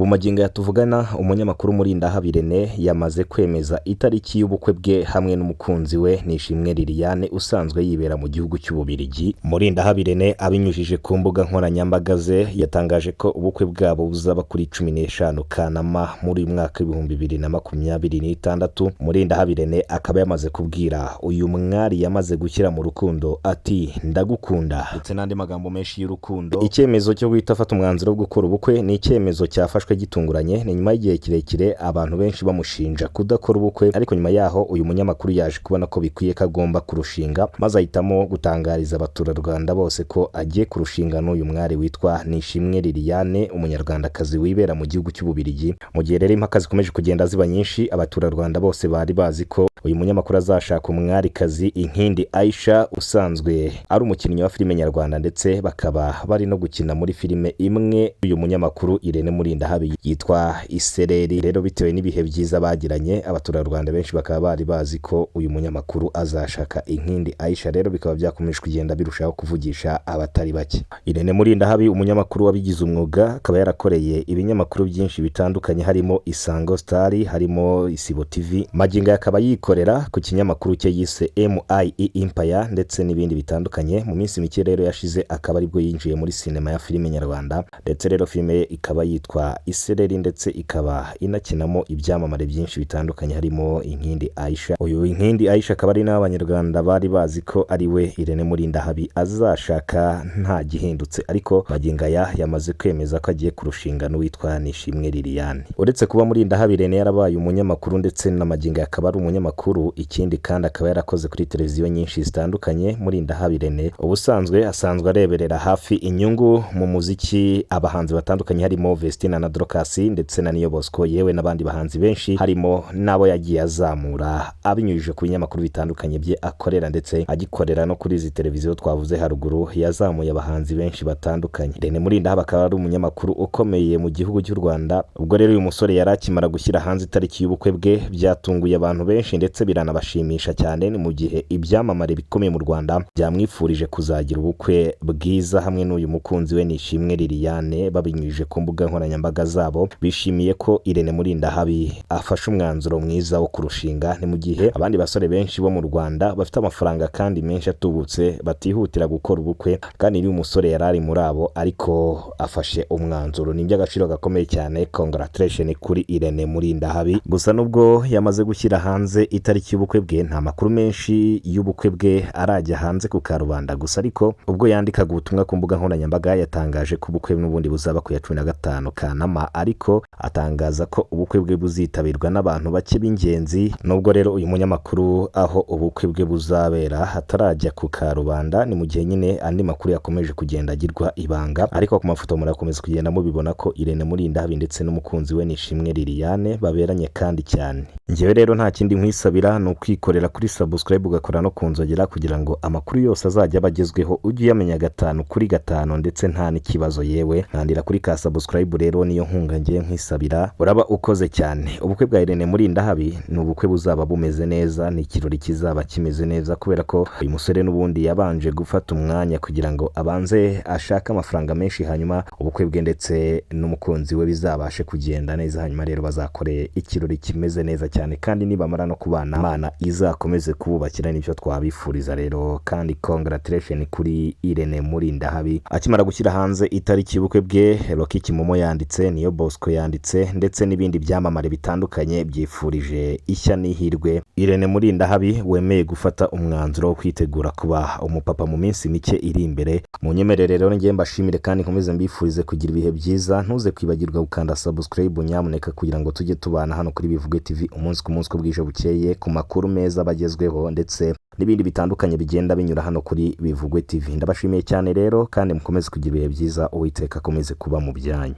magingo yatuvugana umunyamakuru Murindahabi Irene yamaze kwemeza itariki y'ubukwe bwe hamwe n'umukunzi we Nishimwe Liliane usanzwe yibera mu gihugu cy'Ububiligi. Murindahabi Irene abinyujije ku mbuga nkoranyambaga ze yatangaje ko ubukwe bwabo buzaba kuri 15 Kanama muri mwaka 2026. Murindahabi Irene akaba yamaze kubwira uyu mwari yamaze gushyira mu rukundo ati ndagukunda ndetse n'andi magambo menshi y'urukundo. Icyemezo cyo guhita afata umwanzuro wo gukora ubukwe ni icyemezo cyafashwe gitunguranye, ni nyuma y'igihe kirekire abantu benshi bamushinja kudakora ubukwe, ariko nyuma yaho uyu munyamakuru yaje kubona ko bikwiye ko agomba kurushinga, maze ahitamo gutangariza abaturarwanda bose ko agiye kurushinga n'uyu mwari witwa Nishimwe Liliane, umunyarwandakazi wibera mu gihugu cy'Ububiligi. Mu gihe rero impaka zikomeje kugenda ziba nyinshi, abaturarwanda bose bari bazi ko uyu munyamakuru azashaka umwarikazi Inkindi Aisha usanzwe ari umukinnyi wa filime nyarwanda, ndetse bakaba bari no gukina muri filime imwe uyu munyamakuru Irene Murindahabi yitwa Isereri. Rero bitewe n'ibihe byiza bagiranye, abaturarwanda benshi bakaba bari bazi ko uyu munyamakuru azashaka Inkindi Aisha, rero bikaba byakomeje kugenda birushaho kuvugisha abatari bake. Irene Murindahabi umunyamakuru wabigize umwuga, akaba yarakoreye ibinyamakuru byinshi bitandukanye harimo Isango Star, harimo Isibo TV. Magingo akaba yikorera ku kinyamakuru cye yise MIE Empire ndetse n'ibindi bitandukanye. Mu minsi mike rero yashize akaba aribwo yinjiye muri sinema ya filime nyarwanda, ndetse rero filime ikaba yitwa Isereri ndetse ikaba inakinamo ibyamamare byinshi bitandukanye harimo Inkindi Aisha. Uyu Inkindi Aisha akaba ari n'abanyarwanda bari bazi ko ari we Irene Murindahabi azashaka nta gihindutse, ariko magingo aya yamaze kwemeza ko agiye kurushinga n'uwitwa Nishimwe Liliane. Uretse kuba Murindahabi Irene yarabaye umunyamakuru ndetse na magingo akaba ari umunyamakuru, ikindi kandi akaba yarakoze kuri televiziyo nyinshi zitandukanye. Murindahabi Irene ubusanzwe asanzwe areberera hafi inyungu mu muziki abahanzi batandukanye harimo Vestina na Dorcas ndetse na Niyo Bosco, yewe n'abandi bahanzi benshi harimo nabo yagiye azamura abinyujije ku binyamakuru bitandukanye bye akorera, ndetse agikorera no kuri izi televiziyo twavuze haruguru. Yazamuye abahanzi benshi batandukanye. Irene Murindahabi akaba ari umunyamakuru ukomeye mu gihugu cy'u Rwanda. Ubwo rero uyu musore yari akimara gushyira hanze itariki y'ubukwe bwe, byatunguye abantu benshi ndetse biranabashimisha cyane. Ni mu gihe ibyamamare bikomeye mu Rwanda byamwifurije kuzagira ubukwe bwiza hamwe n'uyu mukunzi we Nishimwe Liliane. Babinyujije ku mbuga nkoranyambaga zabo bishimiye ko Irene Murindahabi afashe umwanzuro mwiza wo kurushinga. Ni mu gihe abandi basore benshi bo mu Rwanda bafite amafaranga kandi menshi atubutse batihutira gukora ubukwe, kandi uyu musore yarari muri abo ariko afashe umwanzuro. Ni by'agaciro gakomeye cyane. Congratulations kuri Irene Murindahabi. Gusa nubwo yamaze gushyira hanze itariki y'ubukwe bwe, nta makuru menshi y'ubukwe bwe arajya hanze ku karubanda. Gusa ariko ubwo yandikaga ubutumwa ku mbuga nkoranyambaga yatangaje ko ubukwe n'ubundi buzaba ku ya 15 Kanama, ariko atangaza ko ubukwe bwe buzitabirwa n'abantu bake b'ingenzi. Nubwo rero uyu munyamakuru aho ubukwe bwe buzabera hatarajya ku karubanda, ni mu gihe nyine andi makuru yakomeje kugenda agirwa ibanga, ariko ku mafoto murakomeza kugenda mubibona ko Irene Murindahabi ndetse n'umukunzi we Nishimwe Liliane baberanye kandi cyane. Njyewe rero nta kindi nkwisabira ni ukwikorera kuri subscribe ugakora no kunzogera kugira ngo amakuru yose azajya bagezweho ujye uyamenya 5 kuri 5 ndetse nta n'ikibazo. Yewe nkandira kuri ka subscribe rero niyo nkunga ngiye nkwisabira, uraba ukoze cyane. Ubukwe bwa Irene Murindahabi ni ubukwe buzaba bumeze neza, ni ikirori kizaba kimeze neza, kubera ko uyu musore n'ubundi yabanje gufata umwanya kugira ngo abanze ashaka amafaranga menshi, hanyuma ubukwe bwe ndetse n'umukunzi we bizabashe kugenda neza, hanyuma rero bazakore ikirori kimeze neza cyane, kandi nibamara no kubana Imana izakomeze kububakira. n'ibyo twabifuriza rero. Kandi congratulations kuri Irene Murindahabi akimara gushyira hanze itariki y'ubukwe bwe. Rocky Kimomo yanditse, Niyo Bosco yanditse, ndetse n'ibindi byamamare bitandukanye byifurije ishya n'ihirwe Irene Murindahabi wemeye gufata umwanzuro wo kwitegura kuba umupapa mu minsi mike iri imbere. Mu nyemerere rero ngiye mbashimire kandi nkomeze mbifurize kugira ibihe byiza. Ntuze kwibagirwa gukanda subscribe nyamuneka kugira ngo tujye tubana hano kuri Bivugwe TV umunsi ku munsi ko bwije bukeye, ku makuru meza bagezweho ndetse n'ibindi bitandukanye bigenda binyura hano kuri Bivugwe TV. Ndabashimiye cyane rero kandi mukomeze kugira ibihe byiza. Uwiteka akomeze kuba mu byanyu.